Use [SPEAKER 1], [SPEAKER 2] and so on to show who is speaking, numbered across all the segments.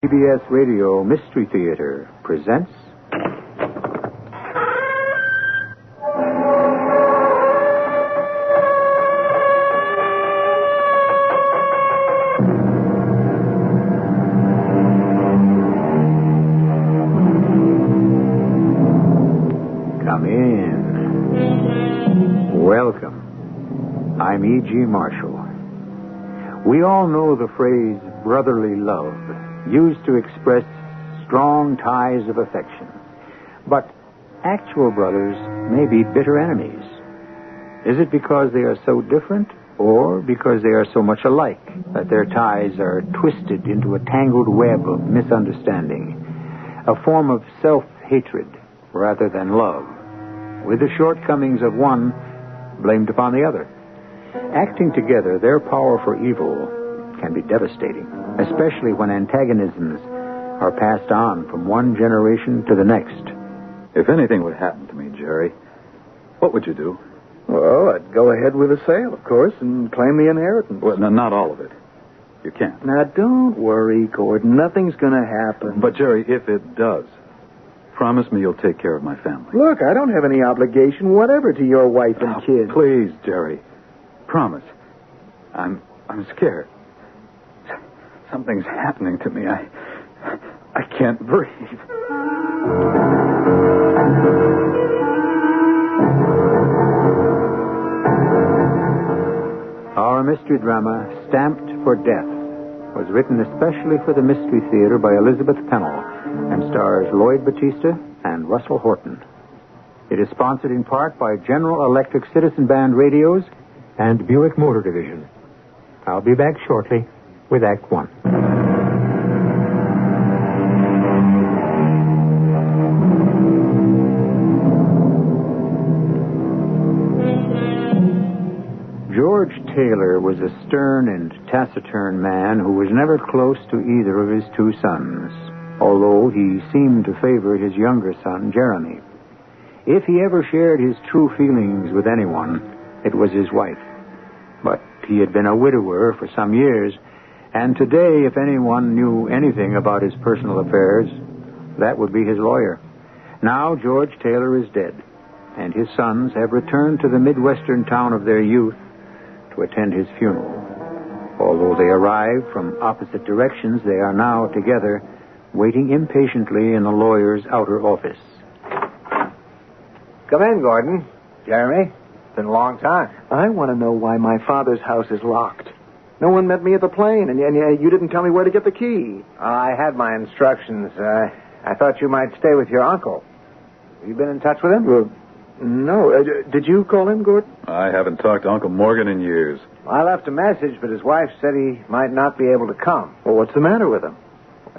[SPEAKER 1] PBS Radio Mystery Theater presents... Come in. Welcome. I'm E.G. Marshall. We all know the phrase brotherly love, used to express strong ties of affection. But actual brothers may be bitter enemies. Is it because they are so different, or because they are so much alike that their ties are twisted into a tangled web of misunderstanding, a form of self-hatred rather than love, with the shortcomings of one blamed upon the other? Acting together, their power for evil can be devastating, especially when antagonisms are passed on from one generation to the next.
[SPEAKER 2] If anything would happen to me, Jerry, what would you do?
[SPEAKER 3] Well, I'd go ahead with the sale, of course, and claim the inheritance.
[SPEAKER 2] Well, no, not all of it. You can't.
[SPEAKER 3] Now, don't worry, Gordon. Nothing's going to happen.
[SPEAKER 2] But, Jerry, if it does, promise me you'll take care of my family.
[SPEAKER 3] Look, I don't have any obligation whatever to your wife and kids.
[SPEAKER 2] Please, Jerry. Promise. I'm scared. Something's happening to me. I can't breathe.
[SPEAKER 1] Our mystery drama, Stamped for Death, was written especially for the Mystery Theater by Elizabeth Pennell and stars Lloyd Battista and Russell Horton. It is sponsored in part by General Electric Citizen Band Radios and Buick Motor Division. I'll be back shortly with Act One. George Taylor was a stern and taciturn man who was never close to either of his two sons, although he seemed to favor his younger son, Jeremy. If he ever shared his true feelings with anyone, it was his wife. But he had been a widower for some years, and today, if anyone knew anything about his personal affairs, that would be his lawyer. Now George Taylor is dead, and his sons have returned to the Midwestern town of their youth to attend his funeral. Although they arrived from opposite directions, they are now together, waiting impatiently in the lawyer's outer office.
[SPEAKER 4] Come in, Gordon. Jeremy, it's been a long time.
[SPEAKER 3] I want to know why my father's house is locked. No one met me at the plane, and you didn't tell me where to get the key.
[SPEAKER 4] I had my instructions. I thought you might stay with your uncle. Have you been in touch with him?
[SPEAKER 3] Well, no. Did you call him, Gordon?
[SPEAKER 2] I haven't talked to Uncle Morgan in years.
[SPEAKER 4] I left a message, but his wife said he might not be able to come.
[SPEAKER 3] Well, what's the matter with him?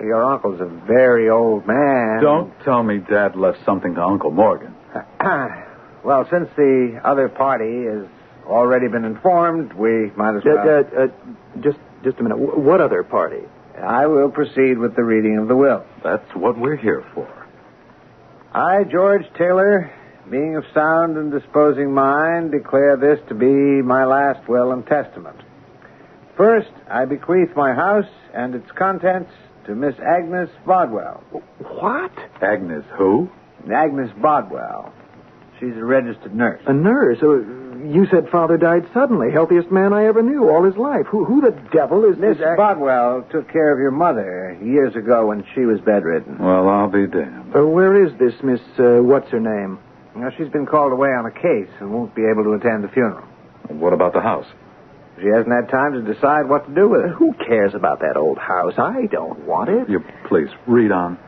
[SPEAKER 4] Your uncle's a very old man.
[SPEAKER 2] Don't tell me Dad left something to Uncle Morgan.
[SPEAKER 4] Well, since the other party has already been informed, we might as well...
[SPEAKER 3] Just a minute. What other party?
[SPEAKER 4] I will proceed with the reading of the will.
[SPEAKER 2] That's what we're here for.
[SPEAKER 4] I, George Taylor, being of sound and disposing mind, declare this to be my last will and testament. First, I bequeath my house and its contents to Miss Agnes Bodwell.
[SPEAKER 3] What?
[SPEAKER 2] Agnes who?
[SPEAKER 4] Agnes Bodwell. She's a registered nurse.
[SPEAKER 3] A nurse? You said Father died suddenly. Healthiest man I ever knew all his life. Who the devil is
[SPEAKER 4] Miss Bodwell took care of your mother years ago when she was bedridden.
[SPEAKER 2] Well, I'll be damned.
[SPEAKER 3] Where is this Miss, what's her name?
[SPEAKER 4] Now, she's been called away on a case and won't be able to attend the funeral.
[SPEAKER 2] What about the house?
[SPEAKER 4] She hasn't had time to decide what to do with it.
[SPEAKER 3] Who cares about that old house? I don't want it.
[SPEAKER 2] You please, read on.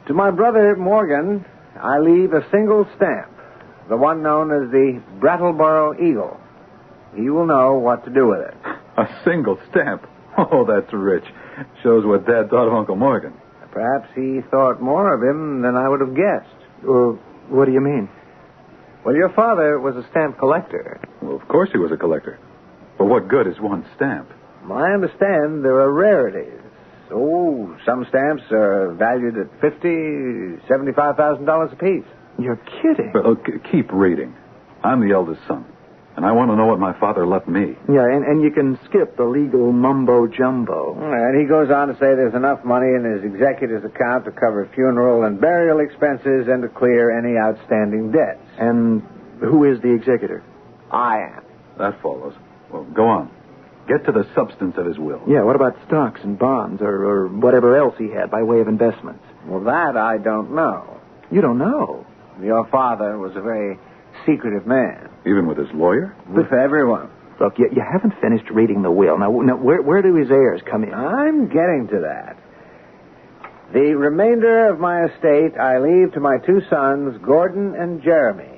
[SPEAKER 4] To my brother, Morgan, I leave a single stamp, the one known as the Brattleboro Eagle. He will know what to do with it.
[SPEAKER 2] A single stamp? Oh, that's rich. Shows what Dad thought of Uncle Morgan.
[SPEAKER 4] Perhaps he thought more of him than I would have guessed.
[SPEAKER 3] What do you mean?
[SPEAKER 4] Well, your father was a stamp collector.
[SPEAKER 2] Well, of course he was a collector. But what good is one stamp?
[SPEAKER 4] I understand there are rarities. Oh, some stamps are valued at $50,000, $75,000 apiece.
[SPEAKER 3] You're kidding.
[SPEAKER 2] Well, keep reading. I'm the eldest son. And I want to know what my father left me.
[SPEAKER 3] Yeah, and you can skip the legal mumbo-jumbo.
[SPEAKER 4] And he goes on to say there's enough money in his executor's account to cover funeral and burial expenses and to clear any outstanding debts.
[SPEAKER 3] And who is the executor?
[SPEAKER 4] I am.
[SPEAKER 2] That follows. Well, go on. Get to the substance of his will.
[SPEAKER 3] Yeah, what about stocks and bonds or whatever else he had by way of investments?
[SPEAKER 4] Well, that I don't know.
[SPEAKER 3] You don't know?
[SPEAKER 4] Your father was a very secretive man.
[SPEAKER 2] Even with his lawyer?
[SPEAKER 4] With everyone.
[SPEAKER 3] Look, you haven't finished reading the will. Now where do his heirs come in?
[SPEAKER 4] I'm getting to that. The remainder of my estate I leave to my two sons, Gordon and Jeremy.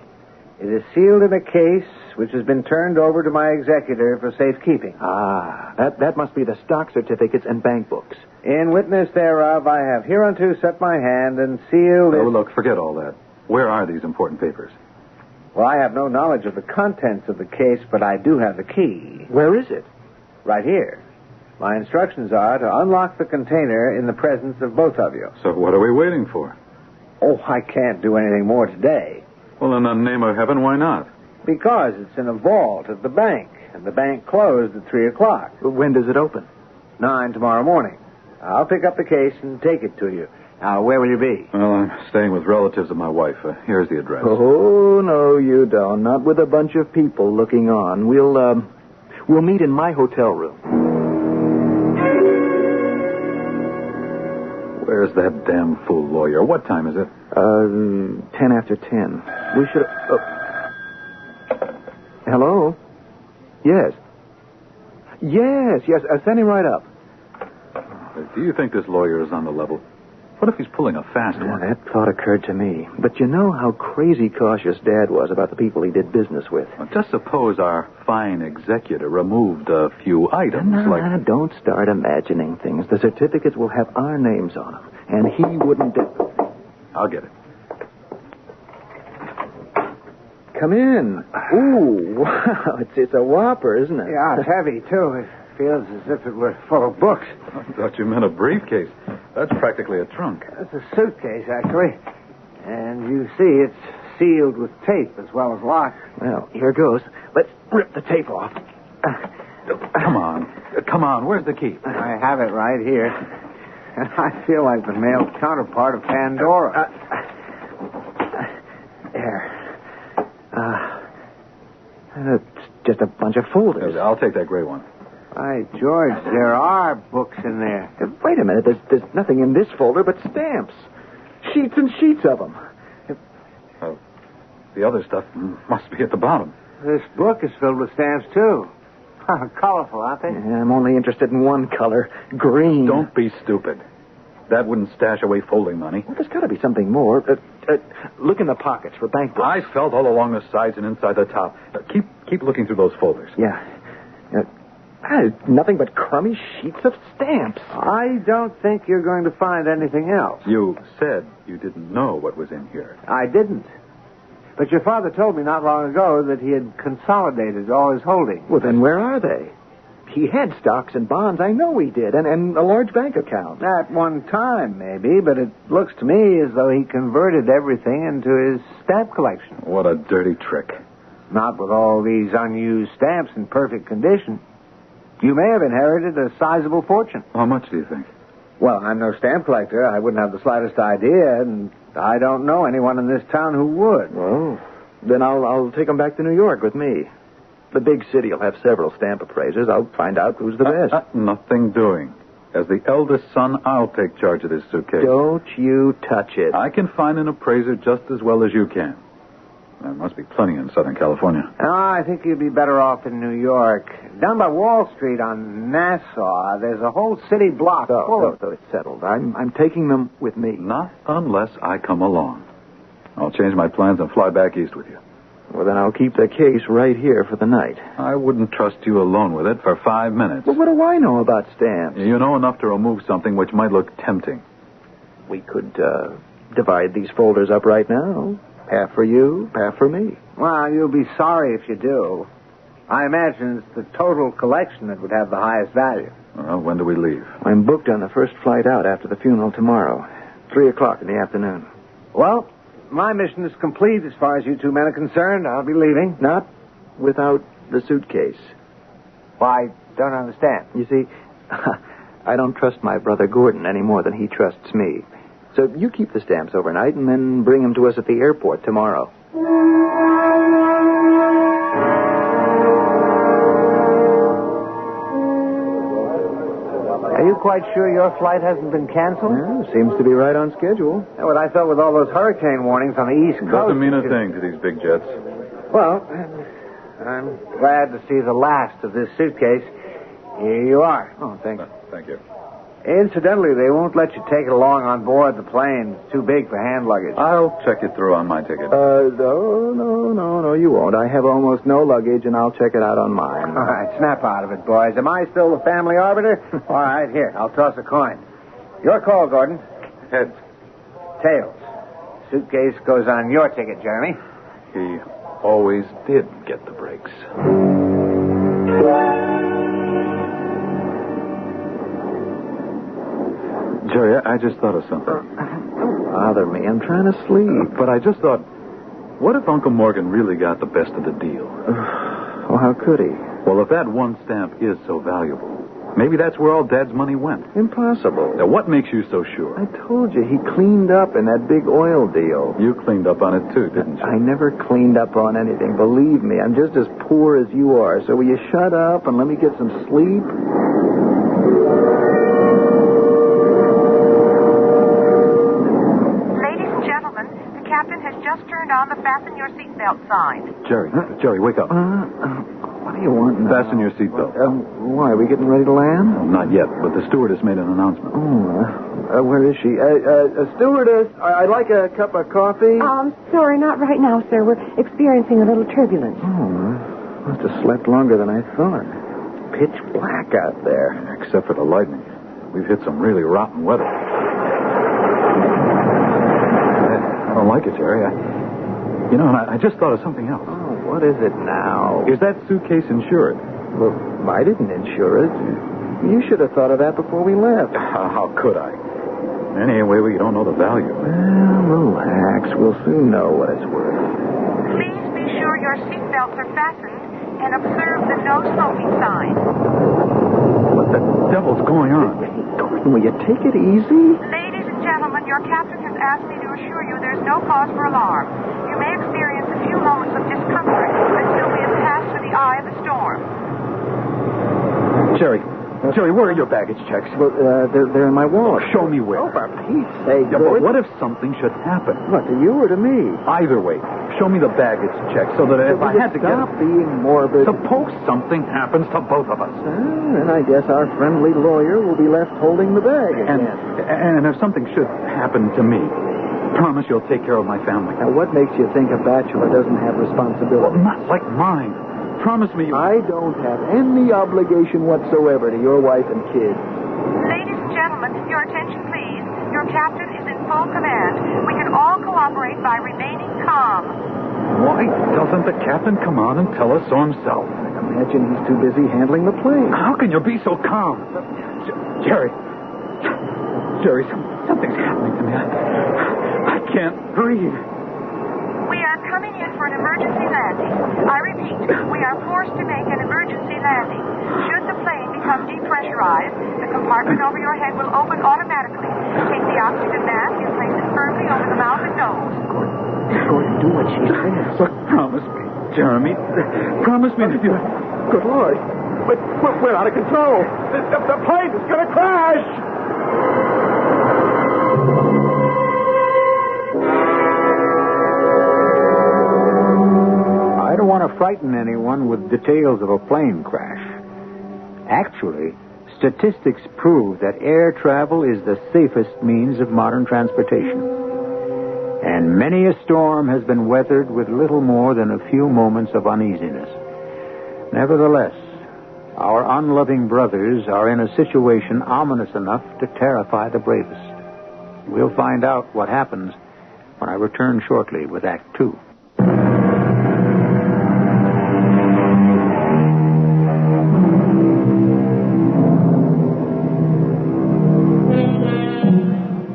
[SPEAKER 4] It is sealed in a case which has been turned over to my executor for safekeeping.
[SPEAKER 3] Ah, that must be the stock certificates and bank books.
[SPEAKER 4] In witness thereof, I have hereunto set my hand and sealed
[SPEAKER 2] Oh,
[SPEAKER 4] it.
[SPEAKER 2] look, forget all that. Where are these important papers?
[SPEAKER 4] Well, I have no knowledge of the contents of the case, but I do have the key.
[SPEAKER 3] Where is it?
[SPEAKER 4] Right here. My instructions are to unlock the container in the presence of both of you.
[SPEAKER 2] So what are we waiting for?
[SPEAKER 4] Oh, I can't do anything more today.
[SPEAKER 2] Well, in the name of heaven, why not?
[SPEAKER 4] Because it's in a vault at the bank, and the bank closed at 3 o'clock.
[SPEAKER 3] When does it open?
[SPEAKER 4] 9 tomorrow morning. I'll pick up the case and take it to you. Now, where will you be?
[SPEAKER 2] Well, I'm staying with relatives of my wife. Here's the address.
[SPEAKER 3] Oh, no, you don't. Not with a bunch of people looking on. We'll meet in my hotel room.
[SPEAKER 2] Where's that damn fool lawyer? What time is it?
[SPEAKER 3] 10 after 10. We should... Hello? Yes. Yes. Send him right up.
[SPEAKER 2] Do you think this lawyer is on the level? What if he's pulling a fast one?
[SPEAKER 3] That thought occurred to me. But you know how crazy cautious Dad was about the people he did business with.
[SPEAKER 2] Well, just suppose our fine executor removed a few items like...
[SPEAKER 3] Don't start imagining things. The certificates will have our names on them. And he wouldn't...
[SPEAKER 2] I'll get it.
[SPEAKER 3] Come in. Ooh, wow. It's a whopper, isn't it?
[SPEAKER 4] Yeah, it's heavy, too. It feels as if it were full of books.
[SPEAKER 2] I thought you meant a briefcase. That's practically a trunk.
[SPEAKER 4] It's a suitcase, actually. And you see it's sealed with tape as well as locked.
[SPEAKER 3] Well, here goes. Let's rip the tape off.
[SPEAKER 2] Come on. Where's the key?
[SPEAKER 4] I have it right here. And I feel like the male counterpart of Pandora.
[SPEAKER 3] There. It's just a bunch of folders.
[SPEAKER 2] I'll take that gray one.
[SPEAKER 4] By George, there are books in there.
[SPEAKER 3] Wait a minute. There's nothing in this folder but stamps. Sheets and sheets of them.
[SPEAKER 2] The other stuff must be at the bottom.
[SPEAKER 4] This book is filled with stamps, too. Colorful, aren't they?
[SPEAKER 3] Yeah, I'm only interested in one color, green.
[SPEAKER 2] Don't be stupid. That wouldn't stash away folding money.
[SPEAKER 3] Well, there's got to be something more. Look in the pockets for bank books.
[SPEAKER 2] I felt all along the sides and inside the top. Keep looking through those folders.
[SPEAKER 3] Yeah. Nothing but crummy sheets of stamps.
[SPEAKER 4] I don't think you're going to find anything else.
[SPEAKER 2] You said you didn't know what was in here.
[SPEAKER 4] I didn't. But your father told me not long ago that he had consolidated all his holdings.
[SPEAKER 3] Well, then where are they? He had stocks and bonds, I know he did, and a large bank account.
[SPEAKER 4] At one time, maybe, but it looks to me as though he converted everything into his stamp collection.
[SPEAKER 2] What a dirty trick.
[SPEAKER 4] Not with all these unused stamps in perfect condition. You may have inherited a sizable fortune.
[SPEAKER 2] How much do you think?
[SPEAKER 4] Well, I'm no stamp collector. I wouldn't have the slightest idea, and I don't know anyone in this town who would.
[SPEAKER 3] Oh, then I'll take them back to New York with me. The big city will have several stamp appraisers. I'll find out who's the best.
[SPEAKER 2] Nothing doing. As the eldest son, I'll take charge of this suitcase.
[SPEAKER 3] Don't you touch it.
[SPEAKER 2] I can find an appraiser just as well as you can. There must be plenty in Southern California.
[SPEAKER 4] Oh, I think you'd be better off in New York. Down by Wall Street on Nassau, there's a whole city block full of...
[SPEAKER 3] So it's settled. I'm taking them with me.
[SPEAKER 2] Not unless I come along. I'll change my plans and fly back east with you.
[SPEAKER 3] Well, then I'll keep the case right here for the night.
[SPEAKER 2] I wouldn't trust you alone with it for 5 minutes.
[SPEAKER 3] Well, what do I know about stamps?
[SPEAKER 2] You know enough to remove something which might look tempting.
[SPEAKER 3] We could divide these folders up right now. Half for you, half for me.
[SPEAKER 4] Well, you'll be sorry if you do. I imagine it's the total collection that would have the highest value.
[SPEAKER 2] Well, when do we leave?
[SPEAKER 3] I'm booked on the first flight out after the funeral tomorrow. 3 o'clock in the afternoon.
[SPEAKER 4] Well, my mission is complete as far as you two men are concerned. I'll be leaving.
[SPEAKER 3] Not without the suitcase.
[SPEAKER 4] Well, I don't understand.
[SPEAKER 3] You see, I don't trust my brother Gordon any more than he trusts me. So you keep the stamps overnight and then bring them to us at the airport tomorrow.
[SPEAKER 4] Are you quite sure your flight hasn't been canceled?
[SPEAKER 3] Well, seems to be right on schedule.
[SPEAKER 4] Yeah, what I thought with all those hurricane warnings on the East Coast...
[SPEAKER 2] Doesn't mean a thing to these big jets.
[SPEAKER 4] Well, I'm glad to see the last of this suitcase. Here you are.
[SPEAKER 3] Oh, thanks.
[SPEAKER 2] Thank you.
[SPEAKER 4] Incidentally, they won't let you take it along on board the plane. It's too big for hand luggage.
[SPEAKER 2] I'll check it through on my ticket.
[SPEAKER 3] No, you won't. I have almost no luggage, and I'll check it out on mine.
[SPEAKER 4] All right, snap out of it, boys. Am I still the family arbiter? All right, here, I'll toss a coin. Your call, Gordon.
[SPEAKER 2] Heads.
[SPEAKER 4] Tails. Suitcase goes on your ticket, Jeremy.
[SPEAKER 2] He always did get the breaks. Jerry, I just thought of something.
[SPEAKER 3] Don't bother me. I'm trying to sleep.
[SPEAKER 2] But I just thought, what if Uncle Morgan really got the best of the deal?
[SPEAKER 3] Well, how could he?
[SPEAKER 2] Well, if that one stamp is so valuable, maybe that's where all Dad's money went.
[SPEAKER 3] Impossible.
[SPEAKER 2] Now, what makes you so sure?
[SPEAKER 3] I told you, he cleaned up in that big oil deal.
[SPEAKER 2] You cleaned up on it, too, didn't you?
[SPEAKER 3] I never cleaned up on anything. Believe me, I'm just as poor as you are. So will you shut up and let me get some sleep?
[SPEAKER 5] Just turned on the fasten your seatbelt sign.
[SPEAKER 2] Jerry, wake up.
[SPEAKER 3] What do you want now?
[SPEAKER 2] Fasten your seatbelt.
[SPEAKER 3] Why, are we getting ready to land?
[SPEAKER 2] Not yet, but the stewardess made an announcement.
[SPEAKER 3] Where is she? Stewardess, I'd like a cup of coffee.
[SPEAKER 5] Sorry, not right now, sir. We're experiencing a little turbulence.
[SPEAKER 3] Must have slept longer than I thought. Pitch black out there.
[SPEAKER 2] Except for the lightning. We've hit some really rotten weather. I don't like it, Jerry. I just thought of something else.
[SPEAKER 3] Oh, what is it now?
[SPEAKER 2] Is that suitcase insured?
[SPEAKER 3] Well, I didn't insure it. You should have thought of that before we left.
[SPEAKER 2] How could I? Anyway, we don't know the value.
[SPEAKER 3] Well, relax. We'll soon know what it's worth.
[SPEAKER 5] Please be sure your seatbelts are fastened and observe the no smoking sign.
[SPEAKER 2] What the devil's going on?
[SPEAKER 3] Hey, Gordon, will you take it easy?
[SPEAKER 5] Ladies and gentlemen, your captain has asked me to assure you there's no cause for alarm. You may experience a few moments of discomfort until we have passed through the eye of the storm.
[SPEAKER 2] Jerry, where are your baggage checks?
[SPEAKER 3] Well, they're in my wallet.
[SPEAKER 2] Show me where.
[SPEAKER 3] Oh, for Pete's sake,
[SPEAKER 2] Yeah, but what if something should happen?
[SPEAKER 3] What, to you or to me?
[SPEAKER 2] Either way, show me the baggage check so that if I had to
[SPEAKER 3] Stop being morbid.
[SPEAKER 2] Suppose something happens to both of us.
[SPEAKER 3] Then I guess our friendly lawyer will be left holding the bag again.
[SPEAKER 2] And if something should happen to me, promise you'll take care of my family.
[SPEAKER 3] Now, what makes you think a bachelor doesn't have responsibility?
[SPEAKER 2] Well, not like mine. Promise me
[SPEAKER 3] I don't have any obligation whatsoever to your wife and kids.
[SPEAKER 5] Ladies and gentlemen, your attention, please. Your captain is in full command. We can all cooperate by remaining calm.
[SPEAKER 2] Why doesn't the captain come on and tell us so himself?
[SPEAKER 3] I imagine he's too busy handling the plane.
[SPEAKER 2] How can you be so calm? Jerry, something's happening to me. I can't breathe.
[SPEAKER 5] We are coming in for an emergency landing. I repeat, we are forced to make an emergency landing. Should the plane become depressurized, the compartment over your head will open automatically. Take the oxygen mask and place it firmly over the mouth and nose.
[SPEAKER 3] Gordon, do what she says.
[SPEAKER 2] Look, promise me, Jeremy. Promise me that you...
[SPEAKER 3] Good Lord. But we're out of control. The plane is going to crash.
[SPEAKER 1] I don't want to frighten anyone with details of a plane crash. Actually, statistics prove that air travel is the safest means of modern transportation. And many a storm has been weathered with little more than a few moments of uneasiness. Nevertheless, our unloving brothers are in a situation ominous enough to terrify the bravest. We'll find out what happens when I return shortly with Act 2.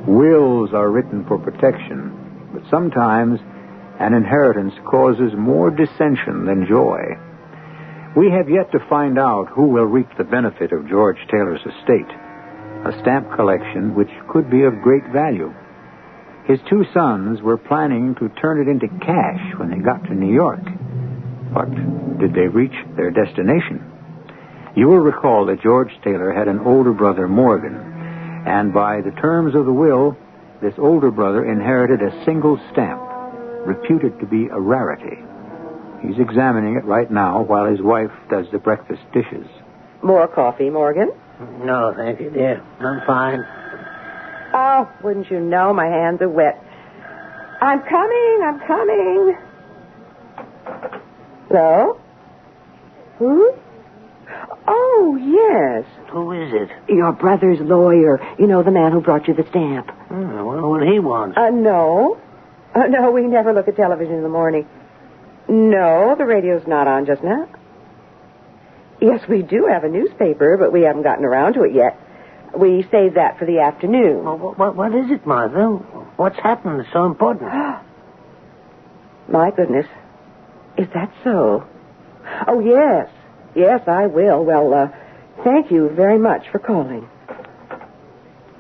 [SPEAKER 1] Wills are written for protection, but sometimes an inheritance causes more dissension than joy. We have yet to find out who will reap the benefit of George Taylor's estate, a stamp collection which could be of great value. His two sons were planning to turn it into cash when they got to New York. But did they reach their destination? You will recall that George Taylor had an older brother, Morgan, and by the terms of the will, this older brother inherited a single stamp, reputed to be a rarity. He's examining it right now while his wife does the breakfast dishes.
[SPEAKER 6] More coffee, Morgan?
[SPEAKER 7] No, thank you, dear. I'm fine.
[SPEAKER 6] Oh, wouldn't you know, my hands are wet. I'm coming. Hello? Who? Oh, yes.
[SPEAKER 7] Who is it?
[SPEAKER 6] Your brother's lawyer. You know, the man who brought you the stamp.
[SPEAKER 7] I wonder what he wants.
[SPEAKER 6] No. No, we never look at television in the morning. No, the radio's not on just now. Yes, we do have a newspaper, but we haven't gotten around to it yet. We saved that for the afternoon.
[SPEAKER 7] Well, what is it, Martha? What's happened that's so important?
[SPEAKER 6] My goodness. Is that so? Oh, yes. Yes, I will. Well, thank you very much for calling.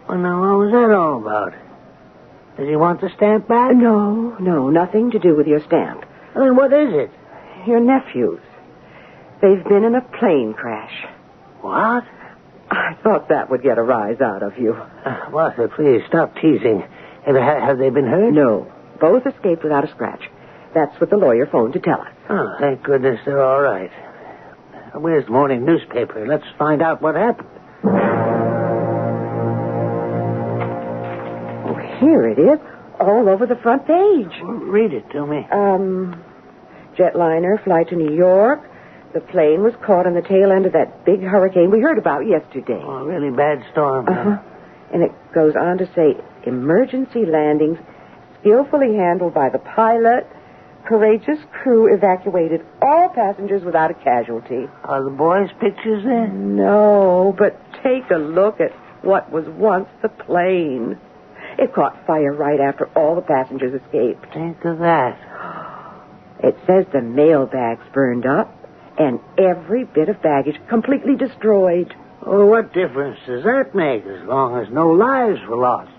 [SPEAKER 7] Well, now, what was that all about? Does he want the stamp back?
[SPEAKER 6] No, nothing to do with your stamp.
[SPEAKER 7] Then what is it?
[SPEAKER 6] Your nephews. They've been in a plane crash.
[SPEAKER 7] What?
[SPEAKER 6] I thought that would get a rise out of you.
[SPEAKER 7] Martha, please, stop teasing. Have they been hurt?
[SPEAKER 6] No. Both escaped without a scratch. That's what the lawyer phoned to tell us.
[SPEAKER 7] Oh, thank goodness they're all right. Where's the morning newspaper? Let's find out what happened.
[SPEAKER 6] Oh, here it is. All over the front page.
[SPEAKER 7] Well, read it to me.
[SPEAKER 6] Jetliner, flight to New York. The plane was caught on the tail end of that big hurricane we heard about yesterday.
[SPEAKER 7] Oh, a really bad storm.
[SPEAKER 6] And it goes on to say, emergency landings skillfully handled by the pilot. Courageous crew evacuated all passengers without a casualty.
[SPEAKER 7] Are the boys' pictures there?
[SPEAKER 6] No, but take a look at what was once the plane. It caught fire right after all the passengers escaped.
[SPEAKER 7] Think of that.
[SPEAKER 6] It says the mail bags burned up and every bit of baggage completely destroyed.
[SPEAKER 7] Oh, what difference does that make as long as no lives were lost?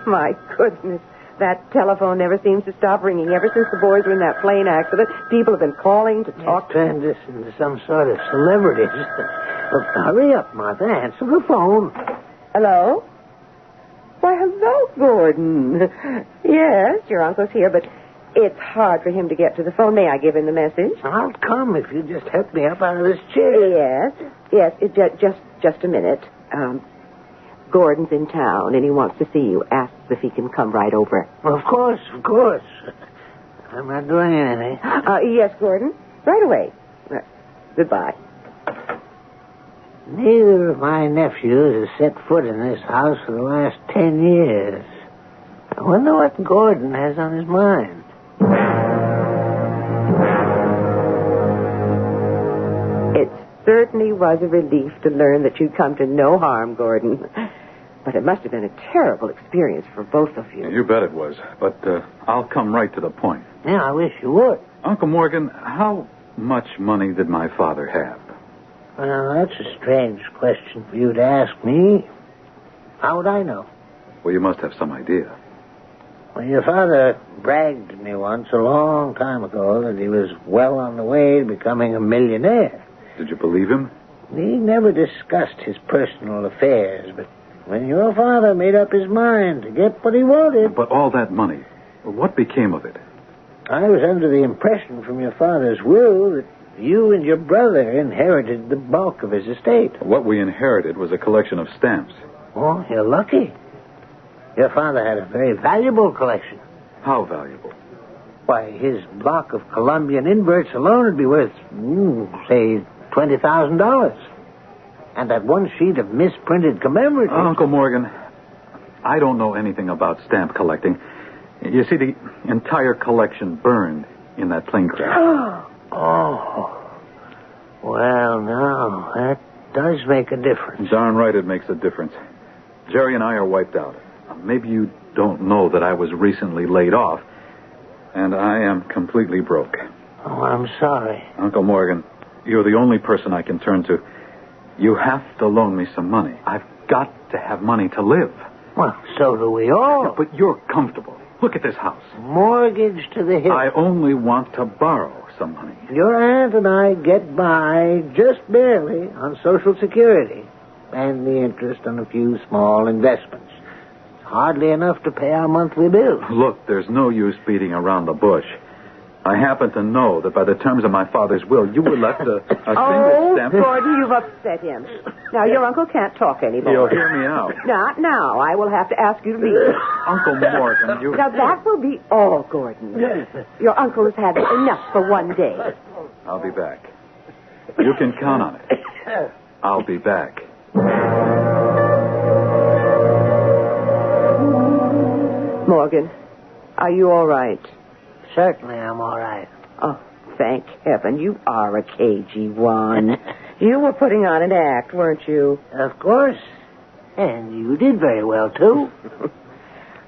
[SPEAKER 6] My goodness, that telephone never seems to stop ringing. Ever since the boys were in that plane accident, people have been calling to talk.
[SPEAKER 7] Turned this into some sort of celebrity. Look, hurry up, Martha. Answer the phone.
[SPEAKER 6] Hello? Why, hello, Gordon. Yes, your uncle's here, but it's hard for him to get to the phone. May I give him the message?
[SPEAKER 7] I'll come if you just help me up out of this chair.
[SPEAKER 6] Yes. Just a minute. Gordon's in town, and he wants to see you. Asks if he can come right over.
[SPEAKER 7] Well, of course. I'm not doing anything.
[SPEAKER 6] Yes, Gordon. Right away. Goodbye.
[SPEAKER 7] Neither of my nephews has set foot in this house for the last 10 years. I wonder what Gordon has on his mind.
[SPEAKER 6] It certainly was a relief to learn that you'd come to no harm, Gordon. But it must have been a terrible experience for both of you.
[SPEAKER 2] You bet it was. But I'll come right to the point.
[SPEAKER 7] Yeah, I wish you would.
[SPEAKER 2] Uncle Morgan, how much money did my father have?
[SPEAKER 7] Well, that's a strange question for you to ask me. How would I know?
[SPEAKER 2] Well, you must have some idea.
[SPEAKER 7] Well, your father bragged to me once a long time ago that he was well on the way to becoming a millionaire.
[SPEAKER 2] Did you believe him?
[SPEAKER 7] He never discussed his personal affairs, but when your father made up his mind to get what he wanted...
[SPEAKER 2] But all that money, what became of it?
[SPEAKER 7] I was under the impression from your father's will that you and your brother inherited the bulk of his estate.
[SPEAKER 2] What we inherited was a collection of stamps.
[SPEAKER 7] Oh, you're lucky. Your father had a very valuable collection.
[SPEAKER 2] How valuable?
[SPEAKER 7] Why, his block of Colombian inverts alone would be worth, say, $20,000. And that one sheet of misprinted commemoratives...
[SPEAKER 2] Uncle Morgan, I don't know anything about stamp collecting. You see, the entire collection burned in that plane crash.
[SPEAKER 7] Oh. Well, now, that does make a difference.
[SPEAKER 2] Darn right it makes a difference. Jerry and I are wiped out. Maybe you don't know that I was recently laid off, And I am completely broke.
[SPEAKER 7] Oh, I'm sorry.
[SPEAKER 2] Uncle Morgan, you're the only person I can turn to. You have to loan me some money. I've got to have money to live.
[SPEAKER 7] Well, so do we all.
[SPEAKER 2] But you're comfortable. Look at this house.
[SPEAKER 7] Mortgage to the hill.
[SPEAKER 2] I only want to borrow some money.
[SPEAKER 7] Your aunt and I get by just barely on Social Security and the interest on a few small investments. It's hardly enough to pay our monthly bills.
[SPEAKER 2] Look, there's no use beating around the bush. I happen to know that by the terms of my father's will, you were left a single stamp.
[SPEAKER 6] Oh, Gordon, you've upset him. Now, your uncle can't talk anymore.
[SPEAKER 2] You'll hear me out.
[SPEAKER 6] Not now. I will have to ask you to leave.
[SPEAKER 2] Uncle Morgan, you...
[SPEAKER 6] Now, that will be all, Gordon. Your uncle has had enough for one day.
[SPEAKER 2] I'll be back. You can count on it. I'll be back.
[SPEAKER 6] Morgan, are you all right?
[SPEAKER 7] Certainly I'm all right.
[SPEAKER 6] Oh, thank heaven. You are a cagey one. You were putting on an act, weren't you?
[SPEAKER 7] Of course. And you did very well, too.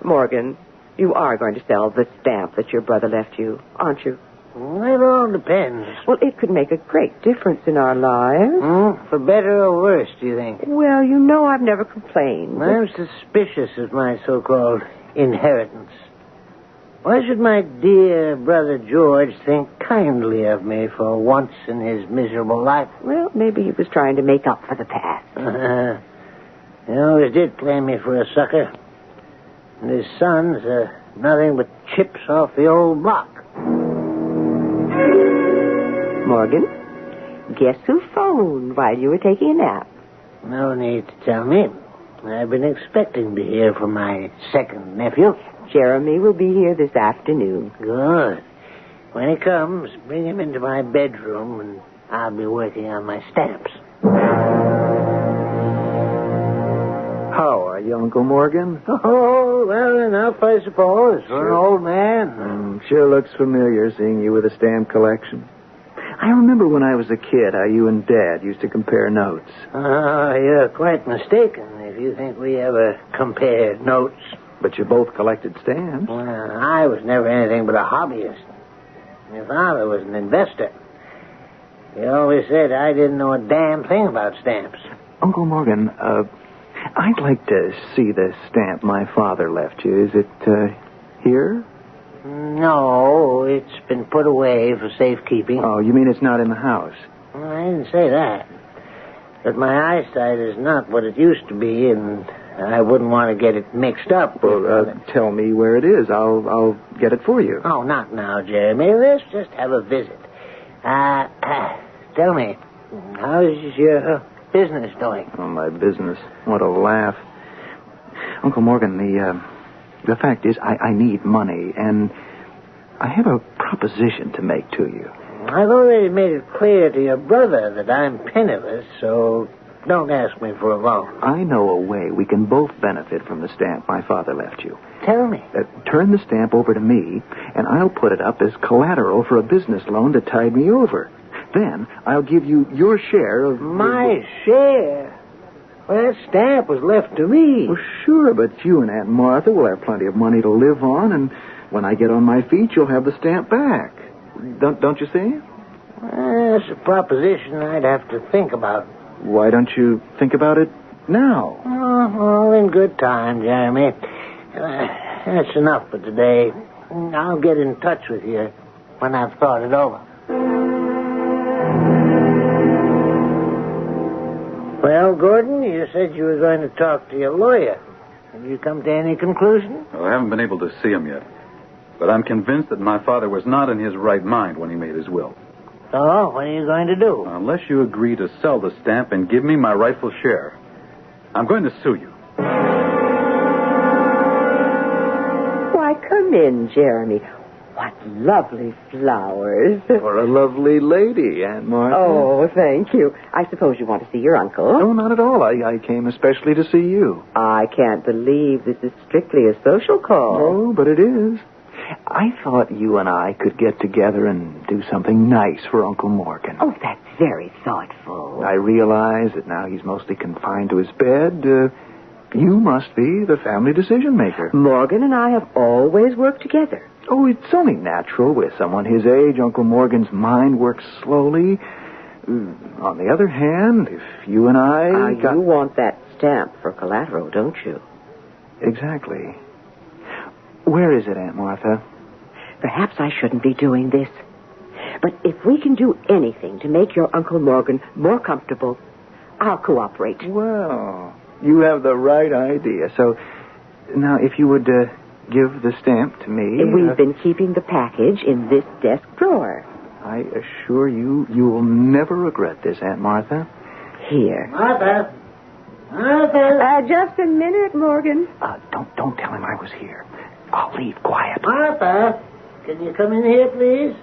[SPEAKER 6] Morgan, you are going to sell the stamp that your brother left you, aren't you?
[SPEAKER 7] Well, it all depends.
[SPEAKER 6] Well, it could make a great difference in our lives.
[SPEAKER 7] For better or worse, do you think?
[SPEAKER 6] Well, you know I've never complained.
[SPEAKER 7] I'm suspicious of my so-called inheritance. Why should my dear brother George think kindly of me for once in his miserable life?
[SPEAKER 6] Well, maybe he was trying to make up for the past.
[SPEAKER 7] He always did play me for a sucker. And his sons are nothing but chips off the old block.
[SPEAKER 6] Morgan, guess who phoned while you were taking a nap?
[SPEAKER 7] No need to tell me. I've been expecting to hear from my second nephew.
[SPEAKER 6] Jeremy will be here this afternoon.
[SPEAKER 7] Good. When he comes, bring him into my bedroom, and I'll be working on my stamps.
[SPEAKER 3] How are you, Uncle Morgan?
[SPEAKER 7] Oh, well enough, I suppose, for an old man.
[SPEAKER 3] Sure looks familiar, seeing you with a stamp collection. I remember when I was a kid how you and Dad used to compare notes.
[SPEAKER 7] You're quite mistaken if you think we ever compared notes.
[SPEAKER 3] But you both collected stamps.
[SPEAKER 7] Well, I was never anything but a hobbyist. My father was an investor. He always said I didn't know a damn thing about stamps.
[SPEAKER 3] Uncle Morgan, I'd like to see the stamp my father left you. Is it here?
[SPEAKER 7] No, it's been put away for safekeeping.
[SPEAKER 3] Oh, you mean it's not in the house?
[SPEAKER 7] Well, I didn't say that. But my eyesight is not what it used to be, and I wouldn't want to get it mixed up.
[SPEAKER 3] Well, tell me where it is. I'll get it for you.
[SPEAKER 7] Oh, not now, Jeremy. Let's just have a visit. Tell me, how's your business doing?
[SPEAKER 3] Oh, my business. What a laugh. Uncle Morgan, the fact is I need money, and I have a proposition to make to you.
[SPEAKER 7] I've already made it clear to your brother that I'm penniless, so don't ask me for a loan.
[SPEAKER 3] I know a way we can both benefit from the stamp my father left you.
[SPEAKER 7] Tell me.
[SPEAKER 3] Turn the stamp over to me, and I'll put it up as collateral for a business loan to tide me over. Then I'll give you your share of...
[SPEAKER 7] My share? Well, that stamp was left to me.
[SPEAKER 3] Well, sure, but you and Aunt Martha will have plenty of money to live on, and when I get on my feet, you'll have the stamp back. Don't you see?
[SPEAKER 7] That's a proposition I'd have to think about.
[SPEAKER 3] Why don't you think about it now?
[SPEAKER 7] Oh, in good time, Jeremy. That's enough for today. I'll get in touch with you when I've thought it over. Well, Gordon, you said you were going to talk to your lawyer. Have you come to any conclusion?
[SPEAKER 2] Well, I haven't been able to see him yet. But I'm convinced that my father was not in his right mind when he made his will.
[SPEAKER 7] So, what are you going to do?
[SPEAKER 2] Unless you agree to sell the stamp and give me my rightful share, I'm going to sue you.
[SPEAKER 6] Why, come in, Jeremy. What lovely flowers.
[SPEAKER 3] For a lovely lady, Aunt Martha.
[SPEAKER 6] Oh, thank you. I suppose you want to see your uncle.
[SPEAKER 3] No, not at all. I came especially to see you.
[SPEAKER 6] I can't believe this is strictly a social call.
[SPEAKER 3] Oh, but it is. I thought you and I could get together and do something nice for Uncle Morgan.
[SPEAKER 6] Oh, that's very thoughtful.
[SPEAKER 3] I realize that now he's mostly confined to his bed. You must be the family decision maker.
[SPEAKER 6] Morgan and I have always worked together.
[SPEAKER 3] Oh, it's only natural with someone his age. Uncle Morgan's mind works slowly. On the other hand, if you and I...
[SPEAKER 6] You want that stamp for collateral, don't you?
[SPEAKER 3] Exactly. Where is it, Aunt Martha?
[SPEAKER 6] Perhaps I shouldn't be doing this. But if we can do anything to make your Uncle Morgan more comfortable, I'll cooperate.
[SPEAKER 3] Well, you have the right idea. So, now, if you would give the stamp to me...
[SPEAKER 6] We've been keeping the package in this desk drawer.
[SPEAKER 3] I assure you, you will never regret this, Aunt Martha.
[SPEAKER 6] Here.
[SPEAKER 7] Martha! Martha!
[SPEAKER 6] Just a minute, Morgan.
[SPEAKER 3] Don't tell him I was here. I'll leave quiet.
[SPEAKER 7] Martha! Can you come in here, please?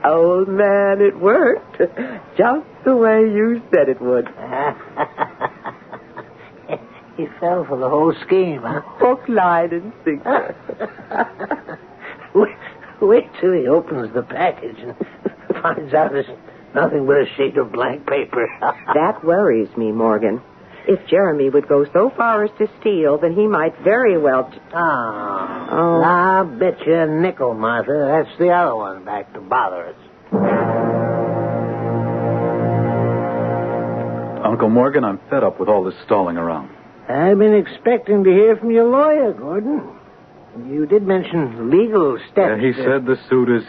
[SPEAKER 6] Old man, it worked. Just the way you said it would.
[SPEAKER 7] He fell for the whole scheme, huh?
[SPEAKER 6] Hook, line, and sinker.
[SPEAKER 7] Wait till he opens the package and finds out it's nothing but a sheet of blank paper.
[SPEAKER 6] That worries me, Morgan. If Jeremy would go so far as to steal, then he might very well...
[SPEAKER 7] Oh. I'll bet you a nickel, Martha. That's the other one back to bother us.
[SPEAKER 2] Uncle Morgan, I'm fed up with all this stalling around.
[SPEAKER 7] I've been expecting to hear from your lawyer, Gordon. You did mention legal steps.
[SPEAKER 2] He said the suit is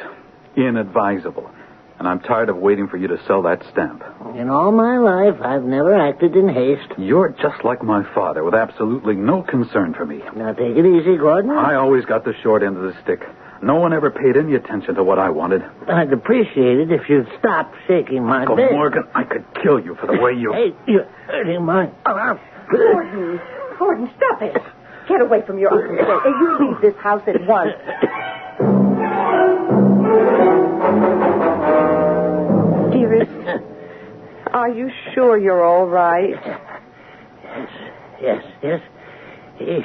[SPEAKER 2] inadvisable, and I'm tired of waiting for you to sell that stamp.
[SPEAKER 7] In all my life, I've never acted in haste.
[SPEAKER 2] You're just like my father, with absolutely no concern for me.
[SPEAKER 7] Now, take it easy, Gordon.
[SPEAKER 2] I always got the short end of the stick. No one ever paid any attention to what I wanted.
[SPEAKER 7] I'd appreciate it if you'd stop shaking my
[SPEAKER 2] Uncle
[SPEAKER 7] bed.
[SPEAKER 2] Morgan, I could kill you for the way you...
[SPEAKER 7] Hey, you're hurting my arm.
[SPEAKER 6] Gordon, stop it. Get away from your uncle. You leave this house at once. Dearest, are you sure you're all right?
[SPEAKER 7] Yes. He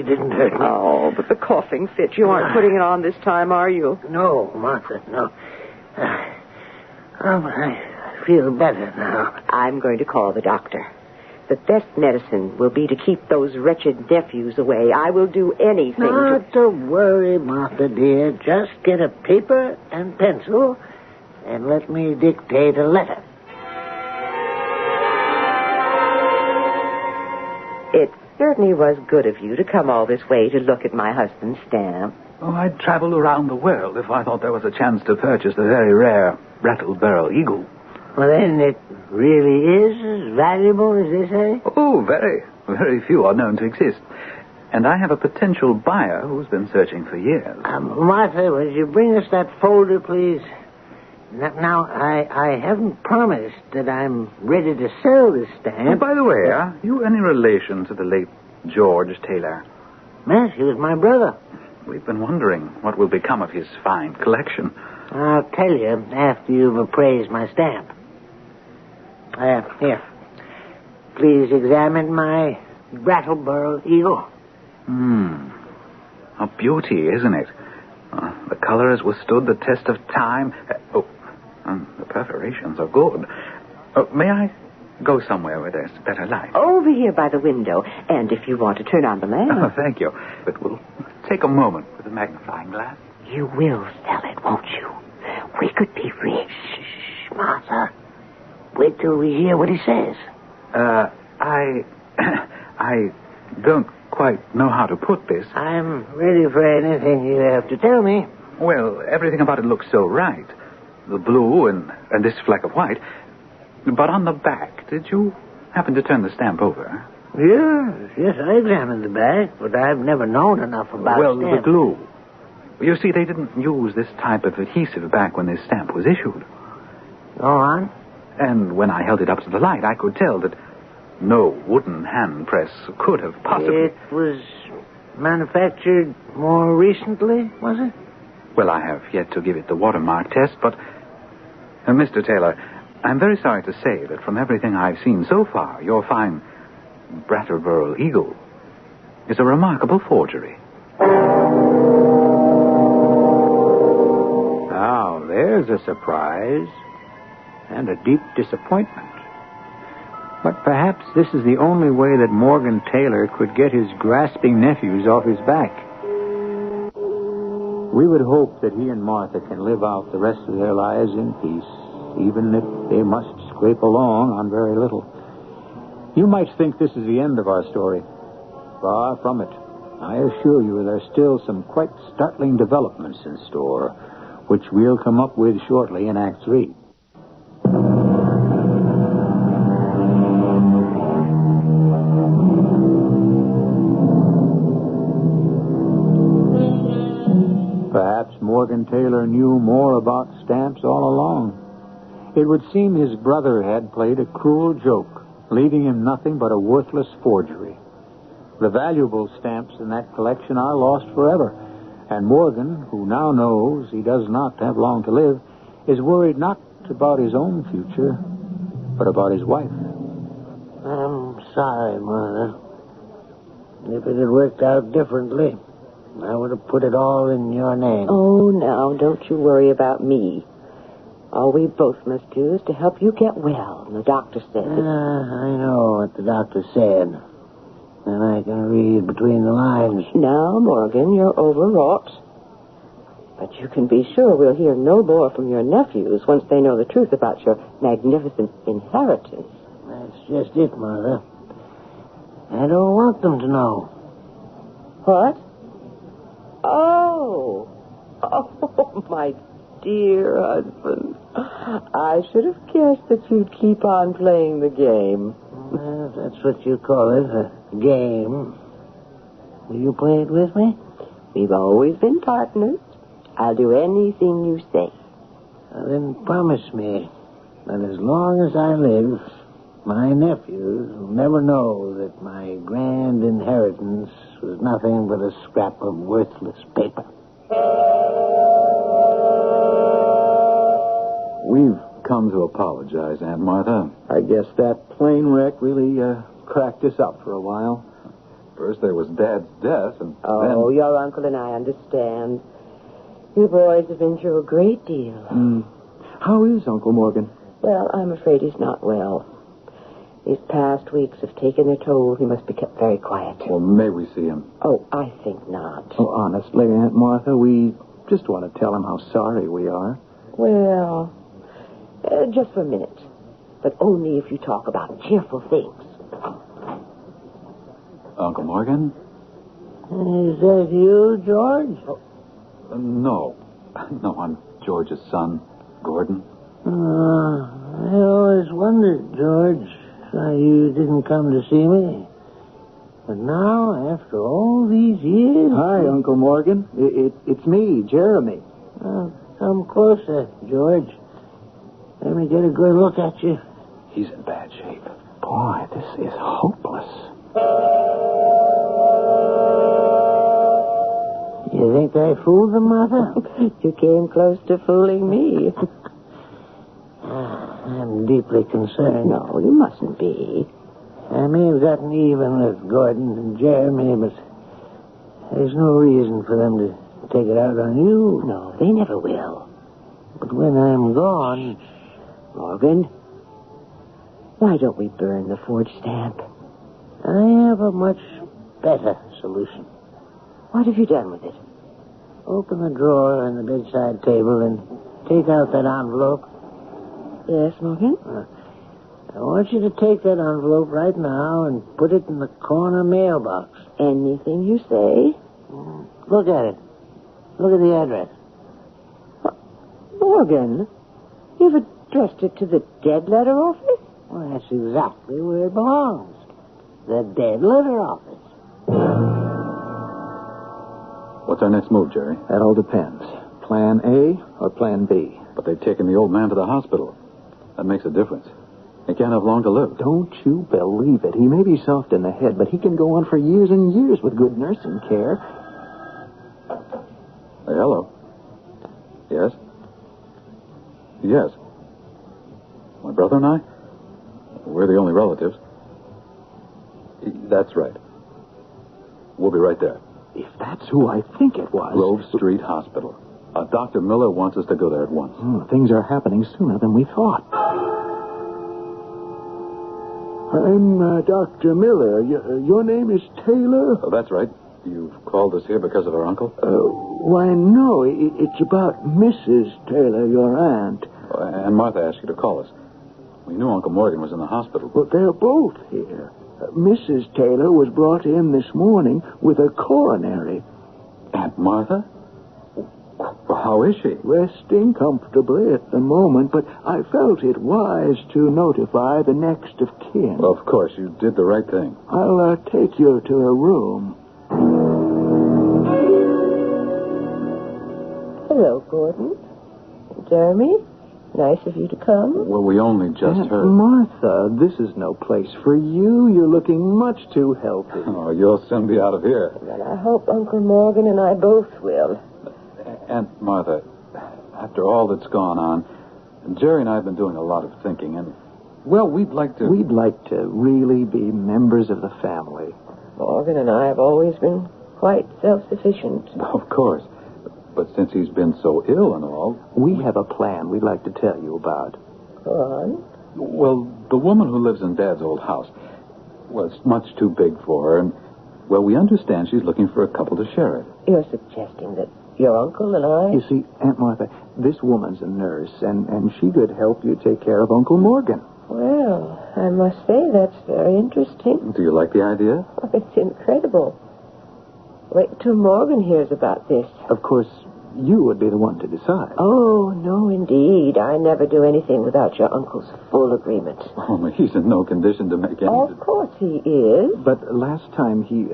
[SPEAKER 7] didn't hurt me.
[SPEAKER 6] Oh, but the coughing fit. You aren't putting it on this time, are you?
[SPEAKER 7] No, Martha, no. I feel better now.
[SPEAKER 6] I'm going to call the doctor. The best medicine will be to keep those wretched nephews away. I will do anything
[SPEAKER 7] Not to worry, Martha, dear. Just get a paper and pencil and let me dictate a letter.
[SPEAKER 6] It certainly was good of you to come all this way to look at my husband's stamp.
[SPEAKER 3] Oh, I'd travel around the world if I thought there was a chance to purchase the very rare rattle-barrel eagle.
[SPEAKER 7] Well, then it really is as valuable as they say?
[SPEAKER 3] Oh, very, very few are known to exist. And I have a potential buyer who's been searching for years.
[SPEAKER 7] Martha, would you bring us that folder, please? Now, I haven't promised that I'm ready to sell this stamp.
[SPEAKER 3] Oh, by the way, are you any relation to the late George Taylor?
[SPEAKER 7] Yes, he was my brother.
[SPEAKER 3] We've been wondering what will become of his fine collection.
[SPEAKER 7] I'll tell you after you've appraised my stamp. Here. Please examine my Brattleboro eagle.
[SPEAKER 3] A beauty, isn't it? The color has withstood the test of time. The perforations are good. May I go somewhere where there's better light?
[SPEAKER 6] Over here by the window. And if you want to turn on the lamp.
[SPEAKER 3] Oh, thank you. It will take a moment with a magnifying glass.
[SPEAKER 6] You will sell it, won't you? We could be rich.
[SPEAKER 7] Shh, Martha. Wait till we hear what he says.
[SPEAKER 3] I don't quite know how to put this.
[SPEAKER 7] I'm ready for anything you have to tell me.
[SPEAKER 3] Well, everything about it looks so right. The blue and this fleck of white. But on the back, did you happen to turn the stamp over?
[SPEAKER 7] Yes, I examined the back, but I've never known enough about
[SPEAKER 3] Well,
[SPEAKER 7] stamps.
[SPEAKER 3] the glue. You see, they didn't use this type of adhesive back when this stamp was issued.
[SPEAKER 7] Go on.
[SPEAKER 3] And when I held it up to the light, I could tell that no wooden hand press could have possibly...
[SPEAKER 7] It was manufactured more recently, was it?
[SPEAKER 3] Well, I have yet to give it the watermark test, but... Mr. Taylor, I'm very sorry to say that from everything I've seen so far, your fine Brattleboro eagle is a remarkable forgery.
[SPEAKER 1] Now, there's a surprise and a deep disappointment. But perhaps this is the only way that Morgan Taylor could get his grasping nephews off his back. We would hope that he and Martha can live out the rest of their lives in peace, even if they must scrape along on very little. You might think this is the end of our story. Far from it. I assure you there's still some quite startling developments in store, which we'll come up with shortly in Act 3. Perhaps Morgan Taylor knew more about stamps all along. It would seem his brother had played a cruel joke, leaving him nothing but a worthless forgery. The valuable stamps in that collection are lost forever, and Morgan, who now knows he does not have long to live, is worried not about his own future, but about his wife.
[SPEAKER 7] I'm sorry, Mother. If it had worked out differently, I would have put it all in your name.
[SPEAKER 6] Oh, now, don't you worry about me. All we both must do is to help you get well, the doctor said.
[SPEAKER 7] I know what the doctor said. And I can read between the lines.
[SPEAKER 6] Now, Morgan, you're overwrought. But you can be sure we'll hear no more from your nephews once they know the truth about your magnificent inheritance.
[SPEAKER 7] That's just it, Mother. I don't want them to know.
[SPEAKER 6] What? Oh, my dear husband. I should have guessed that you'd keep on playing the game.
[SPEAKER 7] Well, if that's what you call it, a game. Will you play it with me?
[SPEAKER 6] We've always been partners. I'll do anything you say.
[SPEAKER 7] Then promise me that as long as I live, my nephews will never know that my grand inheritance was nothing but a scrap of worthless paper.
[SPEAKER 2] We've come to apologize, Aunt Martha.
[SPEAKER 3] I guess that plane wreck really cracked us up for a while.
[SPEAKER 2] First there was Dad's death, and
[SPEAKER 6] Oh,
[SPEAKER 2] then...
[SPEAKER 6] your uncle and I understand. You boys have been through a great deal.
[SPEAKER 3] How is Uncle Morgan?
[SPEAKER 6] Well, I'm afraid he's not well. These past weeks have taken their toll. He must be kept very quiet.
[SPEAKER 2] Well, may we see him?
[SPEAKER 6] Oh, I think not.
[SPEAKER 3] Oh, honestly, Aunt Martha, we just want to tell him how sorry we are.
[SPEAKER 6] Well, just for a minute. But only if you talk about cheerful things.
[SPEAKER 2] Uncle Morgan?
[SPEAKER 7] Is that you, George?
[SPEAKER 2] No. No, I'm George's son, Gordon.
[SPEAKER 7] I always wondered, George, why you didn't come to see me. But now, after all these years...
[SPEAKER 3] Hi, Uncle Morgan. It's me, Jeremy.
[SPEAKER 7] Come closer, George. Let me get a good look at you.
[SPEAKER 3] He's in bad shape. Boy, this is hopeless.
[SPEAKER 7] You think I fooled the mother?
[SPEAKER 6] You came close to fooling me.
[SPEAKER 7] I'm deeply concerned.
[SPEAKER 6] No, you mustn't be.
[SPEAKER 7] I may have gotten even with Gordon and Jeremy, but there's no reason for them to take it out on you.
[SPEAKER 6] No, they never will.
[SPEAKER 7] But when I'm gone...
[SPEAKER 6] Morgan, why don't we burn the forged stamp?
[SPEAKER 7] I have a much better solution.
[SPEAKER 6] What have you done with it?
[SPEAKER 7] Open the drawer on the bedside table and take out that envelope.
[SPEAKER 6] Yes, Morgan?
[SPEAKER 7] I want you to take that envelope right now and put it in the corner mailbox.
[SPEAKER 6] Anything you say.
[SPEAKER 7] Look at it. Look at the address.
[SPEAKER 6] Morgan, you've addressed it to the dead letter office?
[SPEAKER 7] Well, that's exactly where it belongs. The dead letter office.
[SPEAKER 2] What's our next move, Jerry?
[SPEAKER 3] That all depends. Plan A or Plan B?
[SPEAKER 2] But they've taken the old man to the hospital. That makes a difference. He can't have long to live.
[SPEAKER 3] Don't you believe it. He may be soft in the head, but he can go on for years and years with good nursing care.
[SPEAKER 2] Hey, hello. Yes? Yes. My brother and I? We're the only relatives. That's right. We'll be right there.
[SPEAKER 3] If that's who I think it was...
[SPEAKER 2] Grove Street Hospital. Dr. Miller wants us to go there at once.
[SPEAKER 3] Things are happening sooner than we thought.
[SPEAKER 8] I'm Dr. Miller. Your name is Taylor?
[SPEAKER 2] Oh, that's right. You've called us here because of our uncle?
[SPEAKER 8] Why, no. It's about Mrs. Taylor, your aunt.
[SPEAKER 2] And Martha asked you to call us. We knew Uncle Morgan was in the hospital.
[SPEAKER 8] Well, they're both here. Mrs. Taylor was brought in this morning with a coronary.
[SPEAKER 2] Aunt Martha? Well, how is she?
[SPEAKER 8] Resting comfortably at the moment, but I felt it wise to notify the next of kin.
[SPEAKER 2] Well, of course, you did the right thing.
[SPEAKER 8] I'll take you to her room.
[SPEAKER 6] Hello, Gordon. Jeremy, nice of you to come.
[SPEAKER 2] Well, we only just
[SPEAKER 9] Aunt
[SPEAKER 2] heard.
[SPEAKER 9] Martha, this is no place for you. You're looking much too healthy.
[SPEAKER 2] Oh, you'll soon be out of here.
[SPEAKER 6] Well, I hope Uncle Morgan and I both will.
[SPEAKER 2] Aunt Martha, after all that's gone on, Jerry and I have been doing a lot of thinking, and, well, we'd like to...
[SPEAKER 9] We'd like to really be members of the family.
[SPEAKER 6] Morgan and I have always been quite self-sufficient.
[SPEAKER 2] Of course. But since he's been so ill and all...
[SPEAKER 9] We have a plan we'd like to tell you about.
[SPEAKER 6] Go on.
[SPEAKER 2] Well, the woman who lives in Dad's old house, well, it's much too big for her, and, well, we understand she's looking for a couple to share it.
[SPEAKER 6] You're suggesting that your uncle and I...
[SPEAKER 9] You see, Aunt Martha, this woman's a nurse, and she could help you take care of Uncle Morgan.
[SPEAKER 6] Well, I must say that's very interesting.
[SPEAKER 2] Do you like the idea?
[SPEAKER 6] Oh, it's incredible. Wait till Morgan hears about this.
[SPEAKER 9] Of course, you would be the one to decide.
[SPEAKER 6] Oh, no, indeed. I never do anything without your uncle's full agreement.
[SPEAKER 2] Oh, he's in no condition to make any...
[SPEAKER 6] Of course he is.
[SPEAKER 9] But last time he...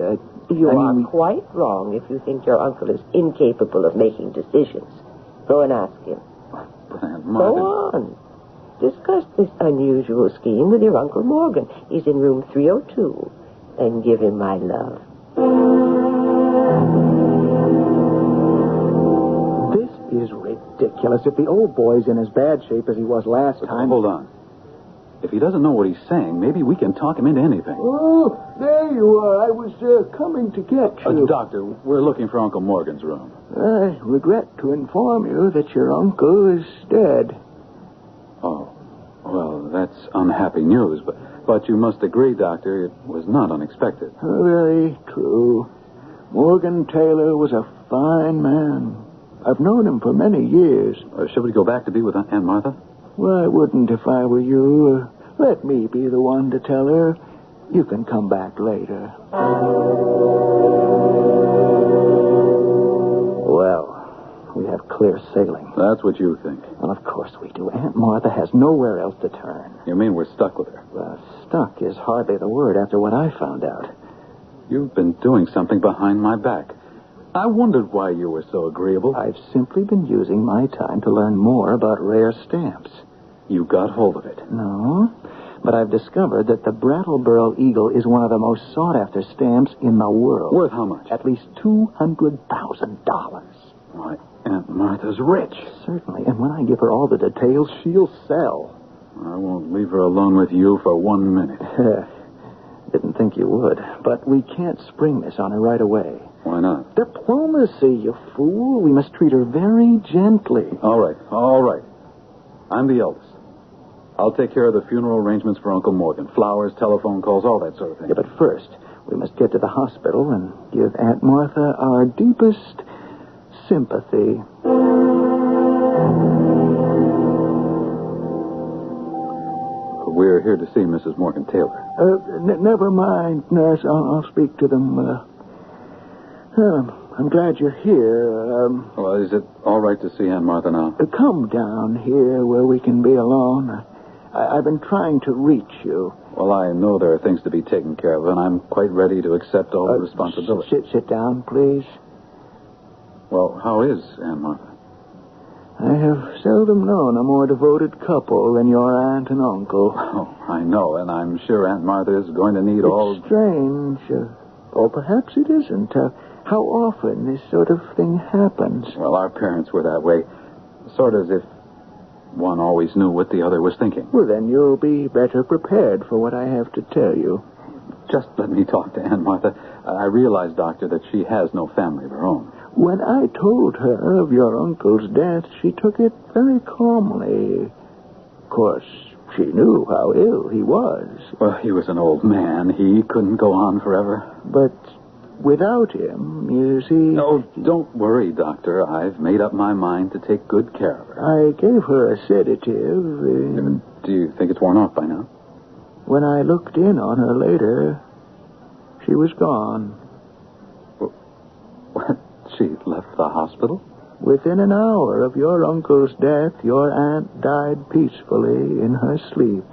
[SPEAKER 6] You are quite wrong if you think your uncle is incapable of making decisions. Go and ask him.
[SPEAKER 2] But Aunt
[SPEAKER 6] Go
[SPEAKER 2] Martha...
[SPEAKER 6] on. Discuss this unusual scheme with your Uncle Morgan. He's in room 302. And give him my love.
[SPEAKER 9] This is ridiculous. If the old boy's in as bad shape as he was last time...
[SPEAKER 2] Hold on. If he doesn't know what he's saying, maybe we can talk him into anything.
[SPEAKER 8] Oh, there you are. I was coming to get you.
[SPEAKER 2] Doctor, we're looking for Uncle Morgan's room.
[SPEAKER 8] I regret to inform you that your uncle is dead.
[SPEAKER 2] Oh, well, that's unhappy news, but you must agree, Doctor, it was not unexpected.
[SPEAKER 8] Very true. Morgan Taylor was a fine man. I've known him for many years.
[SPEAKER 2] Should we go back to be with Aunt Martha?
[SPEAKER 8] Well, I wouldn't if I were you. Let me be the one to tell her. You can come back later.
[SPEAKER 9] Well, we have clear sailing.
[SPEAKER 2] That's what you think.
[SPEAKER 9] Well, of course we do. Aunt Martha has nowhere else to turn.
[SPEAKER 2] You mean we're stuck with her?
[SPEAKER 9] Stuck is hardly the word after what I found out.
[SPEAKER 2] You've been doing something behind my back. I wondered why you were so agreeable.
[SPEAKER 9] I've simply been using my time to learn more about rare stamps.
[SPEAKER 2] You got hold of it.
[SPEAKER 9] No, but I've discovered that the Brattleboro Eagle is one of the most sought-after stamps in the world.
[SPEAKER 2] Worth how much?
[SPEAKER 9] At least $200,000.
[SPEAKER 2] Why, Aunt Martha's rich.
[SPEAKER 9] Certainly, and when I give her all the details, she'll sell.
[SPEAKER 2] I won't leave her alone with you for 1 minute.
[SPEAKER 9] Didn't think you would, but we can't spring this on her right away.
[SPEAKER 2] Why not?
[SPEAKER 9] Diplomacy, you fool. We must treat her very gently.
[SPEAKER 2] All right. I'm the eldest. I'll take care of the funeral arrangements for Uncle Morgan. Flowers, telephone calls, all that sort of thing.
[SPEAKER 9] Yeah, but first, we must get to the hospital and give Aunt Martha our deepest sympathy.
[SPEAKER 2] We're here to see Mrs. Morgan Taylor.
[SPEAKER 8] Never mind, nurse. I'll speak to them. I'm glad you're here.
[SPEAKER 2] Well, is it all right to see Aunt Martha now?
[SPEAKER 8] Come down here where we can be alone. I've been trying to reach you.
[SPEAKER 2] Well, I know there are things to be taken care of, and I'm quite ready to accept all the responsibility.
[SPEAKER 8] Sit down, please.
[SPEAKER 2] Well, how is Aunt Martha?
[SPEAKER 8] I have seldom known a more devoted couple than your aunt and uncle.
[SPEAKER 2] Oh, I know, and I'm sure Aunt Martha is going to need all...
[SPEAKER 8] It's strange. Or perhaps it isn't. How often this sort of thing happens?
[SPEAKER 2] Well, our parents were that way. Sort of as if one always knew what the other was thinking.
[SPEAKER 8] Well, then you'll be better prepared for what I have to tell you.
[SPEAKER 2] Just let me talk to Aunt Martha. I realize, Doctor, that she has no family of her own.
[SPEAKER 8] When I told her of your uncle's death, she took it very calmly. Of course, She knew how ill he was.
[SPEAKER 2] Well, he was an old man. He couldn't go on forever.
[SPEAKER 8] But without him, you see...
[SPEAKER 2] No, don't worry, Doctor. I've made up my mind to take good care of her.
[SPEAKER 8] I gave her a sedative.
[SPEAKER 2] Do you think it's worn off by now?
[SPEAKER 8] When I looked in on her later, she was gone.
[SPEAKER 2] What? She left the hospital?
[SPEAKER 8] Within an hour of your uncle's death, your aunt died peacefully in her sleep.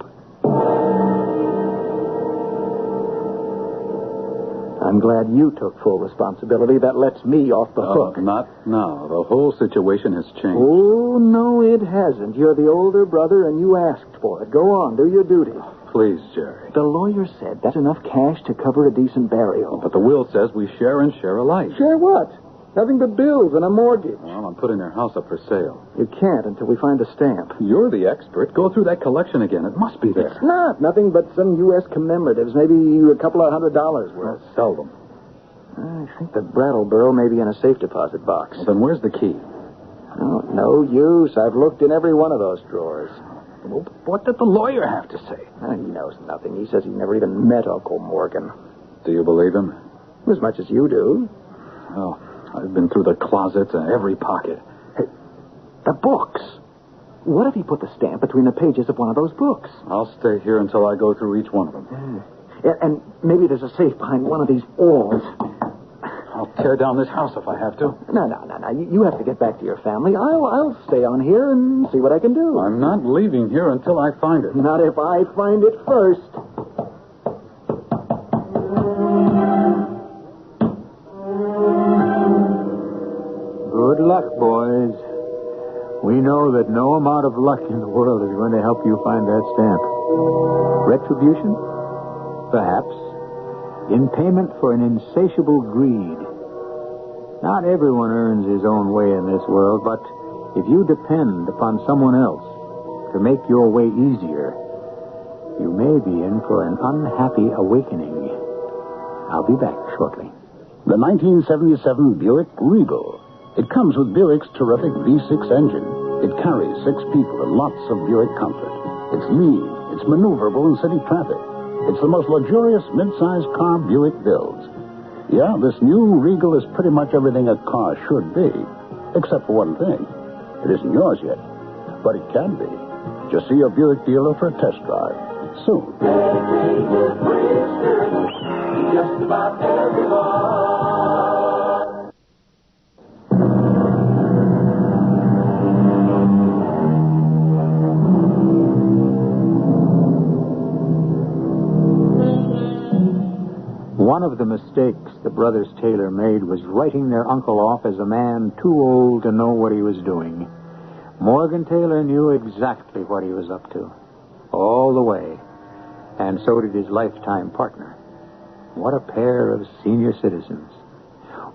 [SPEAKER 9] I'm glad you took full responsibility. That lets me off the hook.
[SPEAKER 2] Not now. The whole situation has changed.
[SPEAKER 9] Oh, no, it hasn't. You're the older brother, and you asked for it. Go on, do your duty.
[SPEAKER 2] Please, Jerry.
[SPEAKER 9] The lawyer said that's enough cash to cover a decent burial.
[SPEAKER 2] But the will says we share and share alike.
[SPEAKER 9] Share what? Nothing but bills and a mortgage.
[SPEAKER 2] Well, I'm putting their house up for sale.
[SPEAKER 9] You can't until we find a stamp.
[SPEAKER 2] You're the expert. Go through that collection again. It must be there.
[SPEAKER 9] It's not. Nothing but some U.S. commemoratives. Maybe a couple of $100 worth.
[SPEAKER 2] Well, sell them.
[SPEAKER 9] I think the Brattleboro may be in a safe deposit box.
[SPEAKER 2] Well, then where's the key?
[SPEAKER 9] Oh, no use. I've looked in every one of those drawers.
[SPEAKER 2] Well, what did the lawyer have to say?
[SPEAKER 9] He knows nothing. He says he never even met Uncle Morgan.
[SPEAKER 2] Do you believe him?
[SPEAKER 9] As much as you do.
[SPEAKER 2] Well, I've been through the closets and every pocket.
[SPEAKER 9] Hey, the books. What if he put the stamp between the pages of one of those books?
[SPEAKER 2] I'll stay here until I go through each one of them.
[SPEAKER 9] And maybe there's a safe behind one of these walls.
[SPEAKER 2] I'll tear down this house if I have to.
[SPEAKER 9] No. You have to get back to your family. I'll stay on here and see what I can do.
[SPEAKER 2] I'm not leaving here until I find it.
[SPEAKER 9] Not if I find it first.
[SPEAKER 1] Good luck, boys. We know that no amount of luck in the world is going to help you find that stamp. Retribution? Perhaps. In payment for an insatiable greed. Not everyone earns his own way in this world, but if you depend upon someone else to make your way easier, you may be in for an unhappy awakening. I'll be back shortly.
[SPEAKER 10] The 1977 Buick Regal. It comes with Buick's terrific V6 engine. It carries 6 people and lots of Buick comfort. It's lean. It's maneuverable in city traffic. It's the most luxurious mid-sized car Buick builds. Yeah, this new Regal is pretty much everything a car should be, except for one thing. It isn't yours yet, but it can be. Just see your Buick dealer for a test drive soon. Just about everyone.
[SPEAKER 1] One of the mistakes the brothers Taylor made was writing their uncle off as a man too old to know what he was doing. Morgan Taylor knew exactly what he was up to, all the way, and so did his lifetime partner. What a pair of senior citizens.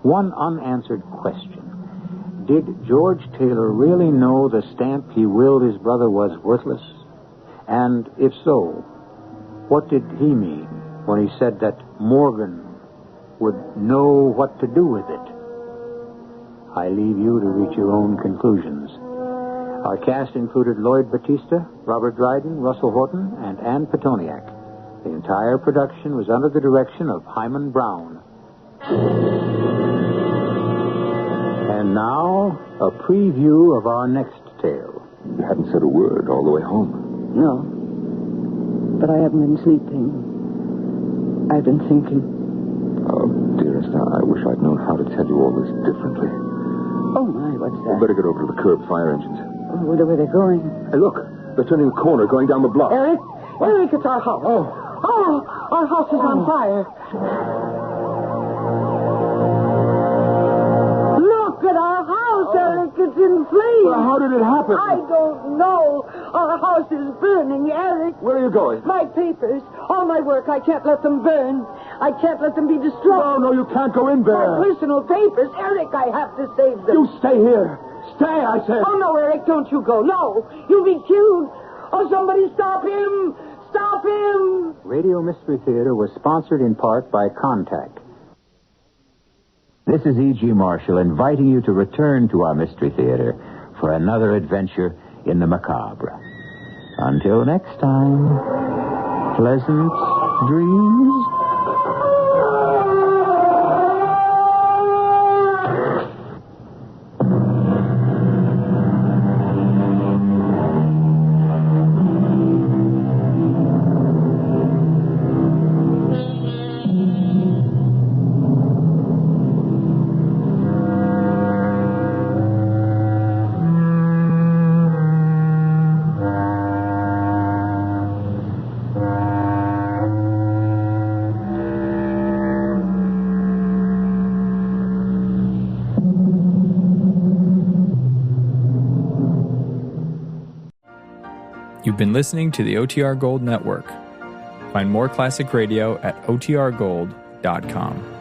[SPEAKER 1] One unanswered question. Did George Taylor really know the stamp he willed his brother was worthless? And if so, what did he mean when he said that Morgan would know what to do with it? I leave you to reach your own conclusions. Our cast included Lloyd Batista, Robert Dryden, Russell Horton, and Ann Petoniak. The entire production was under the direction of Hyman Brown. And now, a preview of our next tale.
[SPEAKER 8] You hadn't said a word all the way home.
[SPEAKER 11] No. But I haven't been sleeping. I've been thinking.
[SPEAKER 8] Oh, dearest, I wish I'd known how to tell you all this differently.
[SPEAKER 11] Oh, my, what's that?
[SPEAKER 8] We'd better get over to the curb, fire engines.
[SPEAKER 11] Where are they going?
[SPEAKER 8] Hey, look, they're turning the corner, going down the block.
[SPEAKER 11] Eric, it's our house. Oh, our house is on fire. Look at our house, Eric. It's in flames.
[SPEAKER 8] Well, how did it happen?
[SPEAKER 11] I don't know. Our house is burning, Eric.
[SPEAKER 8] Where are you going?
[SPEAKER 11] My papers, all my work, I can't let them burn. I can't let them be destroyed.
[SPEAKER 8] No, you can't go in there.
[SPEAKER 11] My personal papers, Eric, I have to save them.
[SPEAKER 8] You stay here. Stay, I said.
[SPEAKER 11] Oh, no, Eric, don't you go. No, you'll be killed. Oh, somebody stop him. Stop him.
[SPEAKER 1] Radio Mystery Theater was sponsored in part by Contact.
[SPEAKER 12] This is E.G. Marshall inviting you to return to our Mystery Theater for another adventure in the macabre. Until next time, pleasant dreams.
[SPEAKER 13] You've been listening to the OTR Gold Network. Find more classic radio at otrgold.com.